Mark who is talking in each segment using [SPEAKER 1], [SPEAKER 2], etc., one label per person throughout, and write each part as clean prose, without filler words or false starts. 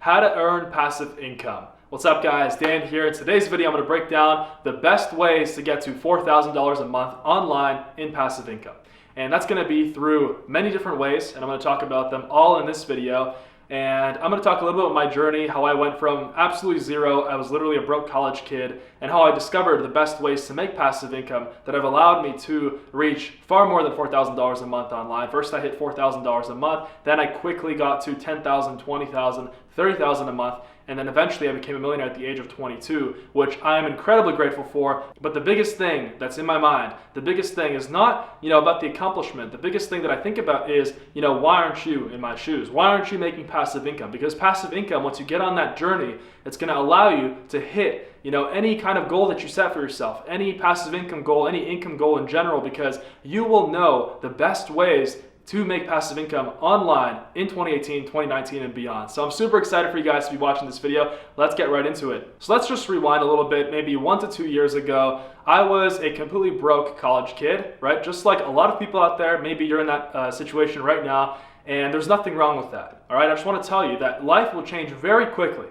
[SPEAKER 1] How to earn passive income. What's up guys, Dan here. In today's video, I'm going to break down the best ways to get to $4,000 a month online in passive income. And that's going to be through many different ways, and I'm going to talk about them all in this video. And I'm going to talk a little bit about my journey, how I went from absolutely zero, I was literally a broke college kid, and how I discovered the best ways to make passive income that have allowed me to reach far more than $4,000 a month online. First I hit $4,000 a month, then I quickly got to $10,000, $20,000, $30,000 a month, and then eventually I became a millionaire at the age of 22, which I am incredibly grateful for. But the biggest thing that's in my mind, the biggest thing is not, about the accomplishment. The biggest thing that I think about is, why aren't you in my shoes? Why aren't you making passive income? Because passive income, once you get on that journey, it's going to allow you to hit, any kind of goal that you set for yourself, any passive income goal, any income goal in general, because you will know the best ways to make passive income online in 2018, 2019, and beyond. So I'm super excited for you guys to be watching this video. Let's get right into it. So let's just rewind a little bit, maybe 1 to 2 years ago. I was a completely broke college kid, right? Just like a lot of people out there, maybe you're in that situation right now, and there's nothing wrong with that, all right? I just want to tell you that life will change very quickly,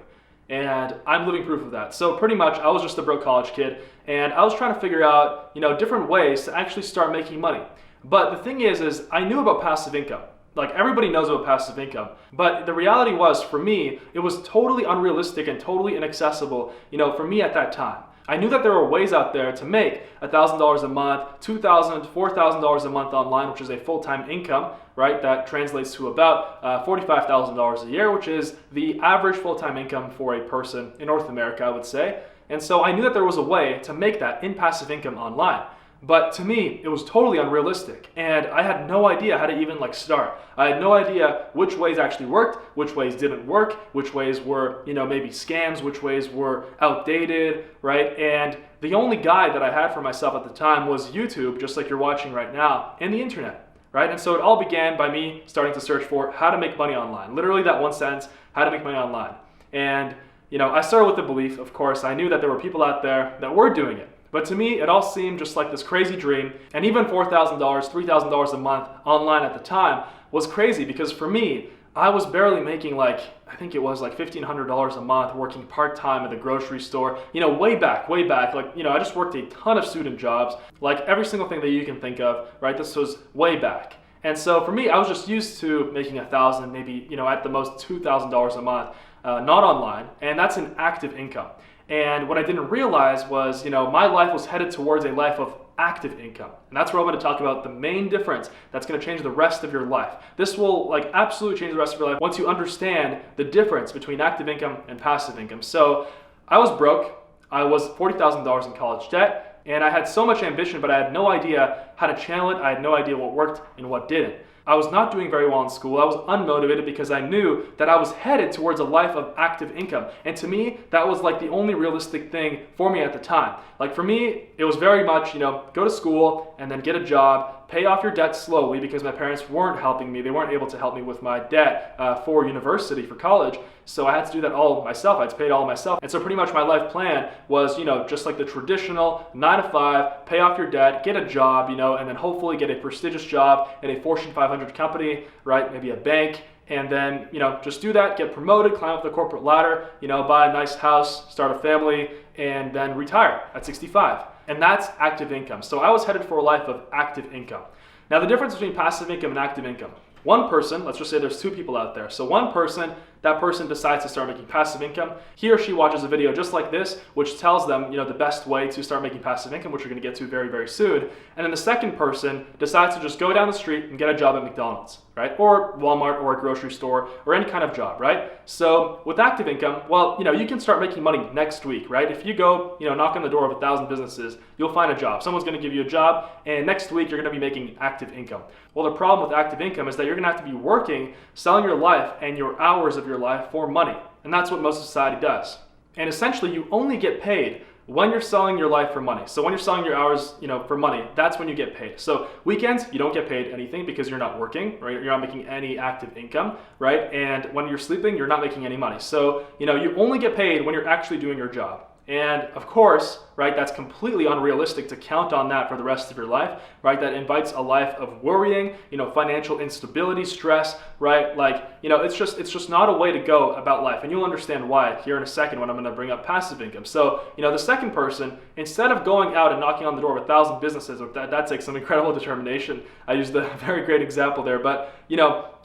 [SPEAKER 1] and I'm living proof of that. So pretty much, I was just a broke college kid, and I was trying to figure out, different ways to actually start making money. But the thing is I knew about passive income. Like everybody knows about passive income. But the reality was, for me, it was totally unrealistic and totally inaccessible, for me at that time. I knew that there were ways out there to make $1,000 a month, $2,000, $4,000 a month online, which is a full-time income, right? That translates to about $45,000 a year, which is the average full-time income for a person in North America, I would say. And so I knew that there was a way to make that in passive income online. But to me, it was totally unrealistic, and I had no idea how to even start. I had no idea which ways actually worked, which ways didn't work, which ways were, maybe scams, which ways were outdated, right? And the only guide that I had for myself at the time was YouTube, just like you're watching right now, and the internet, right? And so it all began by me starting to search for how to make money online. Literally that one sentence, how to make money online. And, I started with the belief, of course, I knew that there were people out there that were doing it. But to me, it all seemed just like this crazy dream, and even $4,000, $3,000 a month online at the time was crazy, because for me, I was barely making I think it was $1,500 a month working part-time at the grocery store, way back, I just worked a ton of student jobs, every single thing that you can think of, right? This was way back. And so for me, I was just used to making $1,000, maybe, at the most $2,000 a month, not online, and that's an active income. And what I didn't realize was, my life was headed towards a life of active income. And that's where I'm going to talk about the main difference that's going to change the rest of your life. This will absolutely change the rest of your life once you understand the difference between active income and passive income. So I was broke. I was $40,000 in college debt, and I had so much ambition, but I had no idea how to channel it. I had no idea what worked and what didn't. I was not doing very well in school. I was unmotivated because I knew that I was headed towards a life of active income. And to me, that was the only realistic thing for me at the time. For me, it was very much, go to school and then get a job, pay off your debt slowly, because my parents weren't helping me. They weren't able to help me with my debt for university, for college. So I had to do that all myself. I had to pay it all myself. And so pretty much my life plan was, just like the traditional 9 to 5, pay off your debt, get a job, and then hopefully get a prestigious job in a Fortune 500 company, right? Maybe a bank. And then, just do that, get promoted, climb up the corporate ladder, buy a nice house, start a family, and then retire at 65. And that's active income. So I was headed for a life of active income. Now the difference between passive income and active income. One person, let's just say there's 2 people out there. So one person, that person decides to start making passive income. He or she watches a video just like this, which tells them, the best way to start making passive income, which we're going to get to very, very soon. And then the second person decides to just go down the street and get a job at McDonald's, right? Or Walmart or a grocery store or any kind of job, right? So with active income, well, you can start making money next week, right? If you go, knock on the door of 1,000 businesses, you'll find a job. Someone's going to give you a job, and next week you're going to be making active income. Well, the problem with active income is that you're going to have to be working, selling your life and your hours of your life for money. And that's what most of society does. And essentially, you only get paid when you're selling your life for money. So when you're selling your hours, for money, that's when you get paid. So weekends, you don't get paid anything because you're not working, right? You're not making any active income, right? And when you're sleeping, you're not making any money. So, you only get paid when you're actually doing your job. And of course, right, that's completely unrealistic to count on that for the rest of your life, right? That invites a life of worrying, financial instability, stress, right? Like, it's just not a way to go about life. And you'll understand why here in a second when I'm going to bring up passive income. So, the second person, instead of going out and knocking on the door of 1,000 businesses, that takes some incredible determination. I used a very great example there, but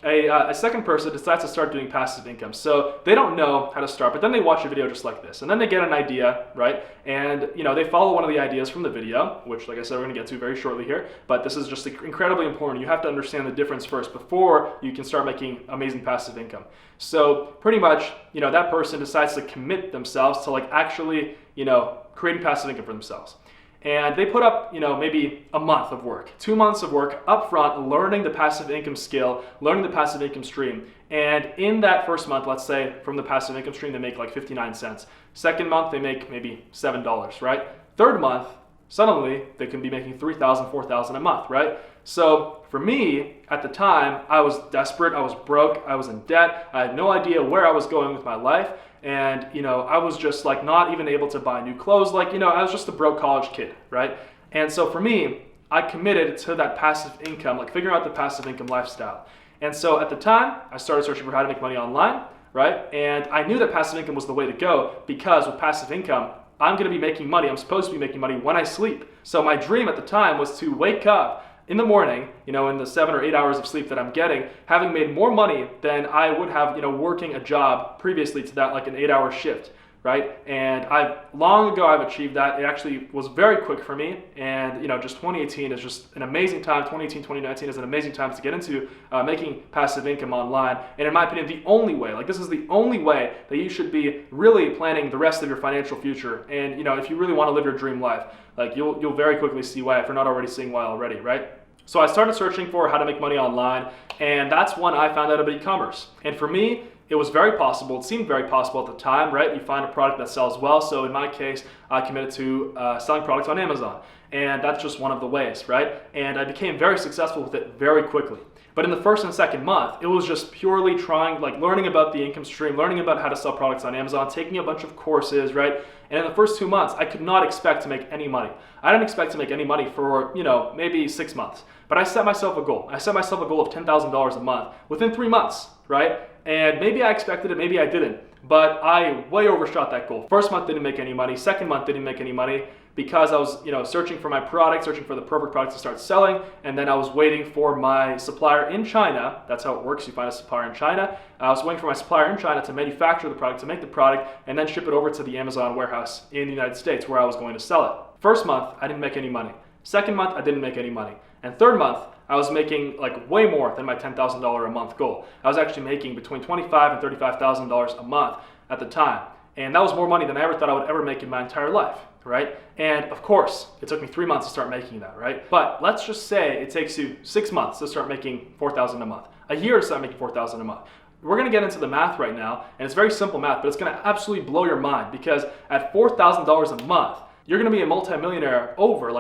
[SPEAKER 1] a second person decides to start doing passive income. So they don't know how to start, but then they watch a video just like this, and then they get an idea, right? And they follow one of the ideas from the video, which, like I said, we're going to get to very shortly here. But this is just incredibly important. You have to understand the difference first before you can start making amazing passive income. So pretty much, that person decides to commit themselves to actually, creating passive income for themselves. And they put up, maybe a month of work, 2 months of work up front, learning the passive income skill, learning the passive income stream. And in that first month, let's say from the passive income stream, they make 59 cents. Second month, they make maybe $7, right? Third month, suddenly they can be making $3,000, $4,000 a month, right? So for me, at the time, I was desperate, I was broke, I was in debt, I had no idea where I was going with my life. And, I was just not even able to buy new clothes. I was just a broke college kid, right? And so for me, I committed to that passive income, figuring out the passive income lifestyle. And so at the time, I started searching for how to make money online, right? And I knew that passive income was the way to go because with passive income, I'm going to be making money. I'm supposed to be making money when I sleep. So my dream at the time was to wake up in the morning, in the 7 or 8 hours of sleep that I'm getting, having made more money than I would have, working a job previously to that, an 8-hour shift, right? And long ago I've achieved that. It actually was very quick for me. And, just 2018 is just an amazing time. 2018, 2019 is an amazing time to get into making passive income online. And in my opinion, the only way, this is the only way that you should be really planning the rest of your financial future. And, if you really want to live your dream life, you'll very quickly see why, if you're not already seeing why already, right? So I started searching for how to make money online, and that's when I found out about e-commerce. And for me, it was very possible. It seemed very possible at the time, right? You find a product that sells well. So in my case, I committed to selling products on Amazon. And that's just one of the ways, right? And I became very successful with it very quickly. But in the first and second month, it was just purely trying, learning about the income stream, learning about how to sell products on Amazon, taking a bunch of courses, right? And in the first 2 months, I could not expect to make any money. I didn't expect to make any money for, maybe 6 months. But I set myself a goal. I set myself a goal of $10,000 a month within 3 months, right? And maybe I expected it, maybe I didn't. But I way overshot that goal. First month didn't make any money. Second month didn't make any money because I was, searching for my product, searching for the perfect product to start selling. And then I was waiting for my supplier in China. That's how it works. You find a supplier in China. I was waiting for my supplier in China to manufacture the product, to make the product, and then ship it over to the Amazon warehouse in the United States where I was going to sell it. First month, I didn't make any money. Second month, I didn't make any money. And third month, I was making way more than my $10,000 a month goal. I was actually making between $25,000 and $35,000 a month at the time. And that was more money than I ever thought I would ever make in my entire life, right? And of course, it took me 3 months to start making that, right? But let's just say it takes you 6 months to start making $4,000 a month, a year to start making $4,000 a month. We're gonna get into the math right now, and it's very simple math, but it's gonna absolutely blow your mind because at $4,000 a month, you're gonna be a multimillionaire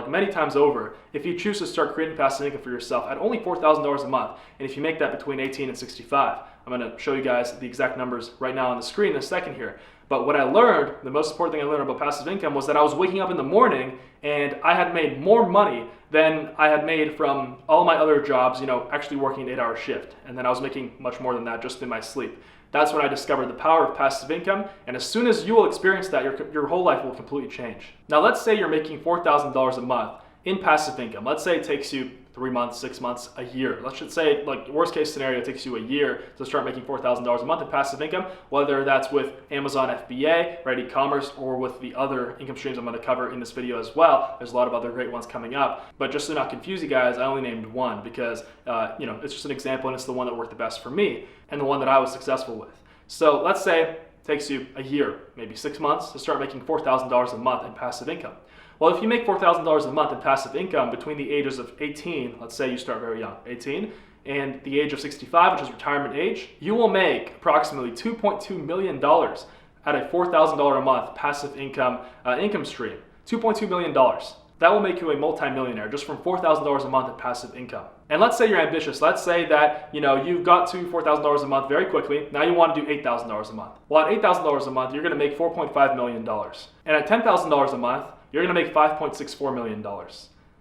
[SPEAKER 1] many times over if you choose to start creating passive income for yourself at only $4,000 a month. And if you make that between 18 and 65, I'm gonna show you guys the exact numbers right now on the screen in a second here. But what I learned, the most important thing I learned about passive income was that I was waking up in the morning and I had made more money than I had made from all my other jobs, actually working an 8-hour shift. And then I was making much more than that just in my sleep. That's when I discovered the power of passive income, and as soon as you will experience that, your whole life will completely change. Now let's say you're making $4,000 a month in passive income. Let's say it takes you 3 months, 6 months, a year. Let's just say, worst case scenario, it takes you a year to start making $4,000 a month in passive income, whether that's with Amazon FBA, right, e-commerce, or with the other income streams I'm gonna cover in this video as well. There's a lot of other great ones coming up, but just to not confuse you guys, I only named one because, it's just an example and it's the one that worked the best for me and the one that I was successful with. So let's say it takes you a year, maybe 6 months to start making $4,000 a month in passive income. Well, if you make $4,000 a month in passive income between the ages of 18, let's say you start very young, 18, and the age of 65, which is retirement age, you will make approximately $2.2 million at a $4,000 a month passive income income stream. $2.2 million. That will make you a multimillionaire just from $4,000 a month in passive income. And let's say you're ambitious. Let's say that you've got to $4,000 a month very quickly. Now you want to do $8,000 a month. Well, at $8,000 a month, you're going to make $4.5 million. And at $10,000 a month, you're going to make $5.64 million.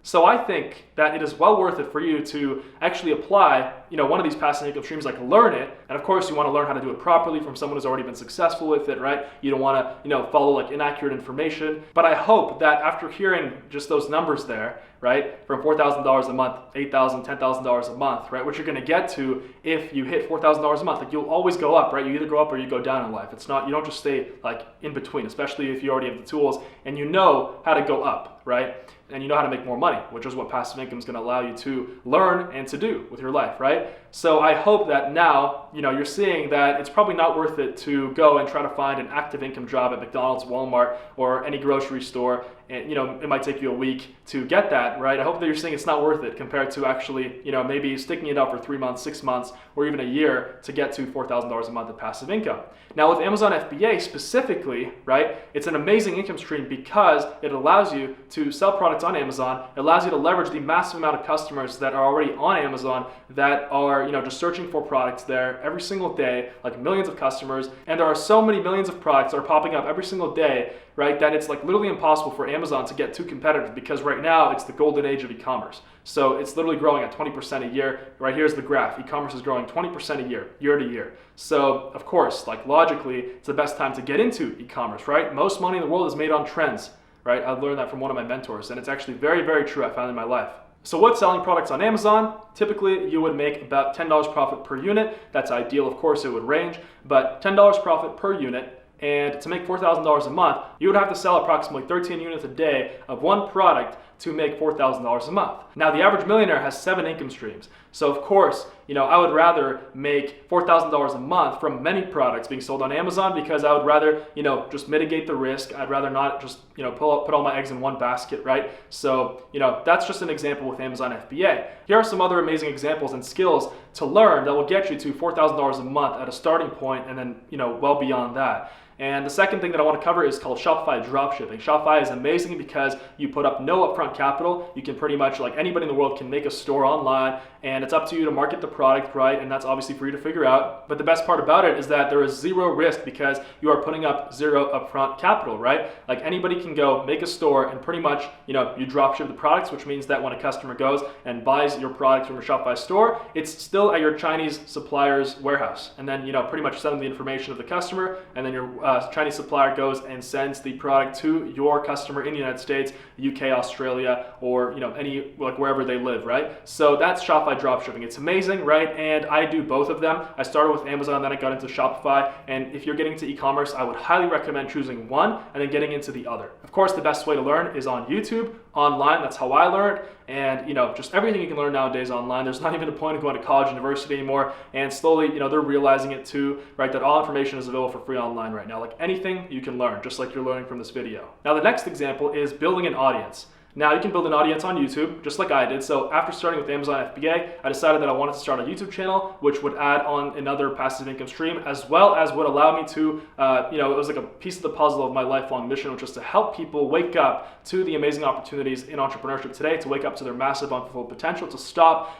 [SPEAKER 1] So I think that it is well worth it for you to actually apply, one of these passive income streams, like learn it. And of course, you want to learn how to do it properly from someone who's already been successful with it, right? You don't want to, follow like inaccurate information. But I hope that after hearing just those numbers there, right, from $4,000 a month, $8,000, $10,000 a month, right, what you're going to get to if you hit $4,000 a month, like you'll always go up, right? You either go up or you go down in life. It's not, you don't just stay like in between, especially if you already have the tools and you know how to go up, right? And you know how to make more money, which is what passive income is going to allow you to learn and to do with your life, right? So I hope that now, you're seeing that it's probably not worth it to go and try to find an active income job at McDonald's, Walmart, or any grocery store. And, it might take you a week to get that, right? I hope that you're seeing it's not worth it compared to actually, maybe sticking it out for 3 months, 6 months, or even a year to get to $4,000 a month of passive income. Now with Amazon FBA specifically, right, it's an amazing income stream because it allows you to sell products on Amazon. It allows you to leverage the massive amount of customers that are already on Amazon that are, just searching for products there every single day, like millions of customers. And there are so many millions of products that are popping up every single day, right, that it's like literally impossible for Amazon to get too competitive because right now it's the golden age of e-commerce. So it's literally growing at 20% a year. Right here's the graph. E-commerce is growing 20% a year, year to year. So of course, like logically, it's the best time to get into e-commerce, right? Most money in the world is made on trends, right? I've learned that from one of my mentors, and it's actually very, very true. I found in my life. So what's selling products on Amazon? Typically, you would make about $10 profit per unit. That's ideal, of course, it would range, but $10 profit per unit. And to make $4,000 a month, you would have to sell approximately 13 units a day of one product to make $4,000 a month. Now, the average millionaire has 7 income streams. So of course, I would rather make $4,000 a month from many products being sold on Amazon because I would rather, just mitigate the risk. I'd rather not just, put all my eggs in one basket, right? So, that's just an example with Amazon FBA. Here are some other amazing examples and skills to learn that will get you to $4,000 a month at a starting point and then, well beyond that. And the second thing that I want to cover is called Shopify dropshipping. Shopify is amazing because you put up no upfront capital. You can pretty much, like anybody in the world can make a store online, and it's up to you to market the product, right? And that's obviously for you to figure out. But the best part about it is that there is zero risk because you are putting up zero upfront capital, right? Like anybody can go make a store and pretty much, you dropship the products, which means that when a customer goes and buys your product from your Shopify store, it's still at your Chinese supplier's warehouse. And then, pretty much send them the information of the customer, and then your Chinese supplier goes and sends the product to your customer in the United States, UK, Australia, or any like wherever they live, right? So that's Shopify dropshipping. It's amazing, right? And I do both of them. I started with Amazon, then I got into Shopify. And if you're getting into e-commerce, I would highly recommend choosing one and then getting into the other. Of course, the best way to learn is on YouTube, online. That's how I learned. And just everything you can learn nowadays online. There's not even a point of going to college, university anymore. And slowly, they're realizing it too, right? That all information is available for free online right now. Like anything you can learn, just like you're learning from this video. Now, the next example is building an audience. Now, you can build an audience on YouTube, just like I did. So after starting with Amazon FBA, I decided that I wanted to start a YouTube channel, which would add on another passive income stream, as well as would allow me to, it was like a piece of the puzzle of my lifelong mission, which was to help people wake up to the amazing opportunities in entrepreneurship today, to wake up to their massive unfulfilled potential, to stop,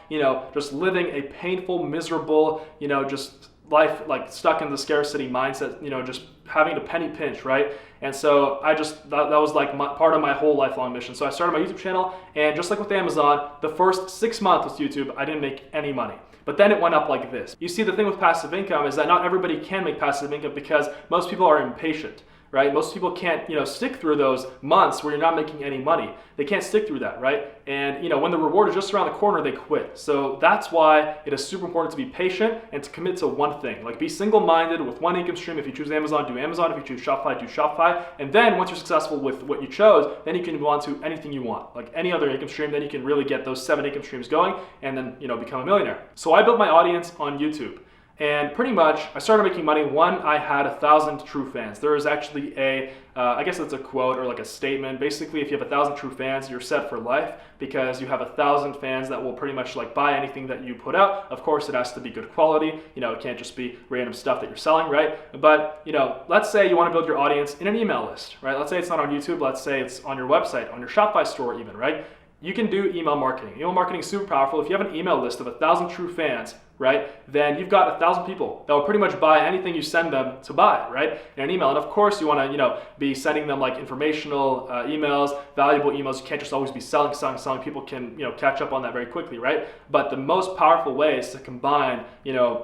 [SPEAKER 1] just living a painful, miserable, just life like stuck in the scarcity mindset, just having to penny pinch, right? And so that was like part of my whole lifelong mission. So I started my YouTube channel, and just like with Amazon, the first 6 months with YouTube, I didn't make any money. But then it went up like this. You see, the thing with passive income is that not everybody can make passive income because most people are impatient, right? Most people can't, stick through those months where you're not making any money. They can't stick through that, right? And, when the reward is just around the corner, they quit. So that's why it is super important to be patient and to commit to one thing. Like, be single-minded with one income stream. If you choose Amazon, do Amazon. If you choose Shopify, do Shopify. And then once you're successful with what you chose, then you can move on to anything you want. Like any other income stream, then you can really get those 7 income streams going and then, become a millionaire. So I built my audience on YouTube. And pretty much, I started making money when I had 1,000 true fans. There is actually I guess it's a quote or like a statement. Basically, if you have 1,000 true fans, you're set for life because you have 1,000 fans that will pretty much like buy anything that you put out. Of course, it has to be good quality. It can't just be random stuff that you're selling, right? But, let's say you want to build your audience in an email list, right? Let's say it's not on YouTube. Let's say it's on your website, on your Shopify store even, right? You can do email marketing. Email marketing is super powerful. If you have an email list of 1,000 true fans, right, then you've got 1,000 people that will pretty much buy anything you send them to buy, right, in an email. And of course, you want to, be sending them like informational emails, valuable emails. You can't just always be selling. People can, catch up on that very quickly, right? But the most powerful way is to combine,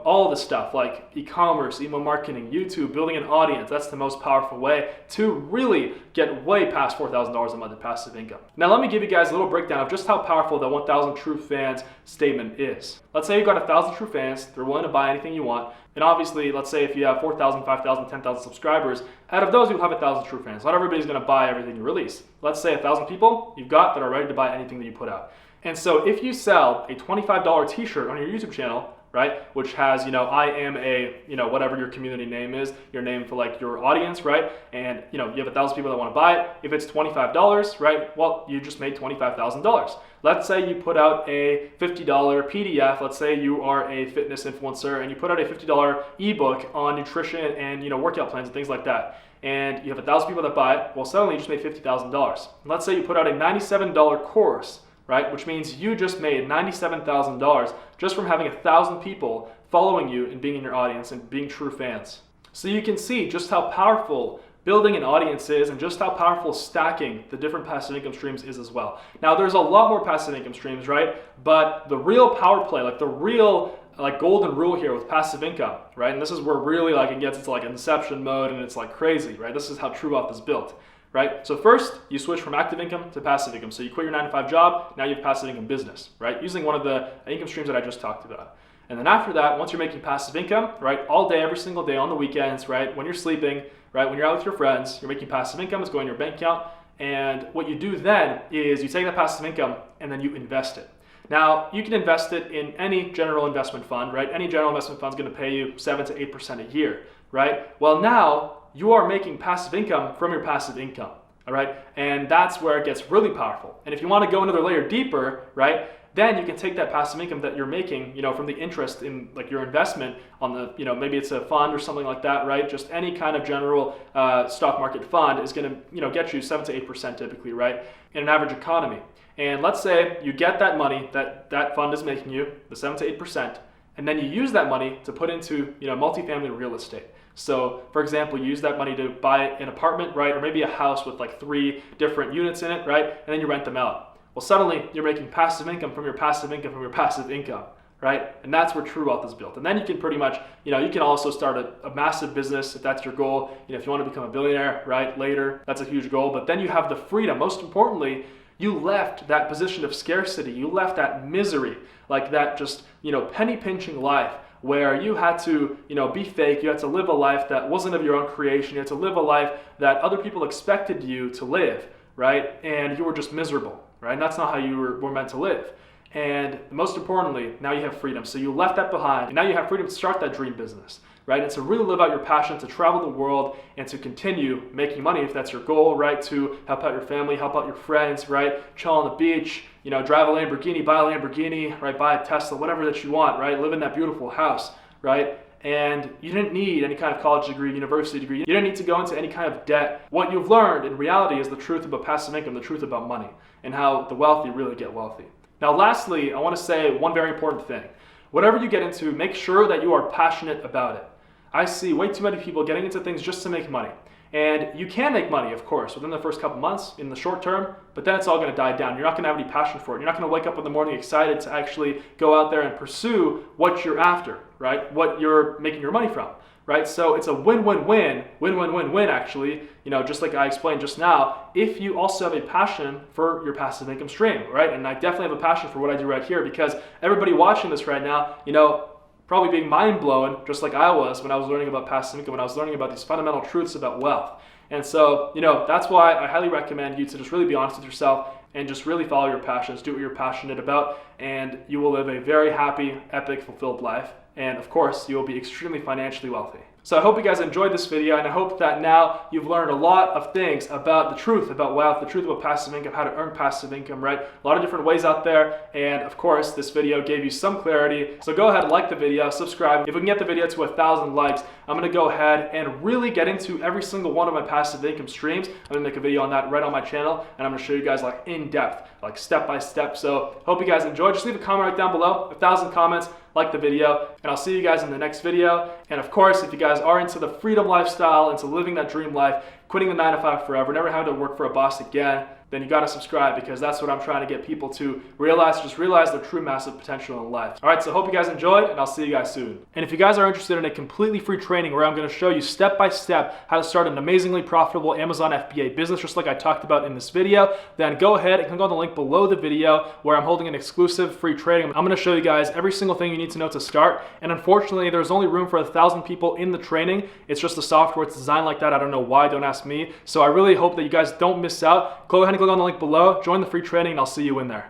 [SPEAKER 1] all the stuff like e-commerce, email marketing, YouTube, building an audience. That's the most powerful way to really get way past $4,000 a month in passive income. Now, let me give you guys a little breakdown of just how powerful the 1,000 true fans statement is. Let's say you've got 1,000 true fans. They're willing to buy anything you want. And obviously, let's say if you have 4,000, 5,000, 10,000 subscribers, out of those, you'll have 1,000 true fans. Not everybody's going to buy everything you release. Let's say 1,000 people you've got that are ready to buy anything that you put out. And so if you sell a $25 t-shirt on your YouTube channel, right, which has, I am a, whatever your community name is, your name for like your audience, right, and, you have 1,000 people that want to buy it. If it's $25, right, well, you just made $25,000. Let's say you put out a $50 PDF. Let's say you are a fitness influencer and you put out a $50 ebook on nutrition and, workout plans and things like that. And you have 1,000 people that buy it. Well, suddenly you just made $50,000. Let's say you put out a $97 course, right? Which means you just made $97,000 just from having 1,000 people following you and being in your audience and being true fans. So you can see just how powerful building an audience is and just how powerful stacking the different passive income streams is as well. Now, there's a lot more passive income streams, right? But the real power play, like the real golden rule here with passive income, right? And this is where really it gets into inception mode and it's crazy, right? This is how True Wealth is built. Right? So first, you switch from active income to passive income. So you quit your 9-to-5 job, now you have passive income business, right? Using one of the income streams that I just talked about. And then after that, once you're making passive income, right, all day, every single day, on the weekends, right, when you're sleeping, right, when you're out with your friends, you're making passive income, it's going to your bank account. And what you do then is you take that passive income and then you invest it. Now, you can invest it in any general investment fund, right? Any general investment fund is going to pay you 7 to 8% a year, right? Well, now you are making passive income from your passive income, all right? And that's where it gets really powerful. And if you want to go another layer deeper, right, then you can take that passive income that you're making, from the interest in your investment on the, maybe it's a fund or something like that, right? Just any kind of general stock market fund is going to, get you 7 to 8% typically, right, in an average economy. And let's say you get that money that that fund is making you, the 7 to 8%, and then you use that money to put into, multifamily real estate. So, for example, you use that money to buy an apartment, right, or maybe a house with 3 different units in it, right, and then you rent them out. Well, suddenly you're making passive income from your passive income from your passive income, right? And that's where True Wealth is built. And then you can pretty much, you can also start a massive business if that's your goal. If you want to become a billionaire, right, later, that's a huge goal. But then you have the freedom. Most importantly, you left that position of scarcity. You left that misery, that just, penny pinching life, where you had to, be fake, you had to live a life that wasn't of your own creation, you had to live a life that other people expected you to live, right? And you were just miserable, right? And that's not how you were meant to live. And most importantly, now you have freedom. So you left that behind, and now you have freedom to start that dream business, right? And to really live out your passion, to travel the world, and to continue making money if that's your goal, right? To help out your family, help out your friends, right? Chill on the beach, drive a Lamborghini, buy a Lamborghini, right? Buy a Tesla, whatever that you want, right? Live in that beautiful house, right? And you didn't need any kind of college degree, university degree. You didn't need to go into any kind of debt. What you've learned in reality is the truth about passive income, the truth about money, and how the wealthy really get wealthy. Now, lastly, I want to say one very important thing. Whatever you get into, make sure that you are passionate about it. I see way too many people getting into things just to make money. And you can make money, of course, within the first couple months in the short term, but then it's all going to die down. You're not going to have any passion for it. You're not going to wake up in the morning excited to actually go out there and pursue what you're after, right? What you're making your money from, right? So it's a win-win-win actually, just like I explained just now, if you also have a passion for your passive income stream, right? And I definitely have a passion for what I do right here, because everybody watching this right now, probably being mind blown, just like I was when I was learning about passive income, when I was learning about these fundamental truths about wealth. And so, that's why I highly recommend you to just really be honest with yourself and just really follow your passions, do what you're passionate about, and you will live a very happy, epic, fulfilled life. And of course, you will be extremely financially wealthy. So I hope you guys enjoyed this video, and I hope that now you've learned a lot of things about the truth about wealth, the truth about passive income, how to earn passive income, right? A lot of different ways out there, and of course, this video gave you some clarity. So go ahead and like the video, subscribe. If we can get the video to 1,000 likes, I'm gonna go ahead and really get into every single one of my passive income streams. I'm gonna make a video on that right on my channel, and I'm gonna show you guys in depth, step by step. So hope you guys enjoyed. Just leave a comment right down below. 1,000 comments. like the video, and I'll see you guys in the next video. And of course, if you guys are into the freedom lifestyle, into living that dream life, quitting the 9-to-5 forever, never having to work for a boss again, then you gotta subscribe, because that's what I'm trying to get people to realize, just realize their true massive potential in life. All right, so hope you guys enjoyed, and I'll see you guys soon. And if you guys are interested in a completely free training where I'm gonna show you step by step how to start an amazingly profitable Amazon FBA business, just like I talked about in this video, then go ahead and click on the link below the video where I'm holding an exclusive free training. I'm gonna show you guys every single thing you need to know to start. And unfortunately, there's only room for 1,000 people in the training. It's just the software, it's designed like that. I don't know why, don't ask me. So I really hope that you guys don't miss out. Go ahead and click on the link below, join the free training, and I'll see you in there.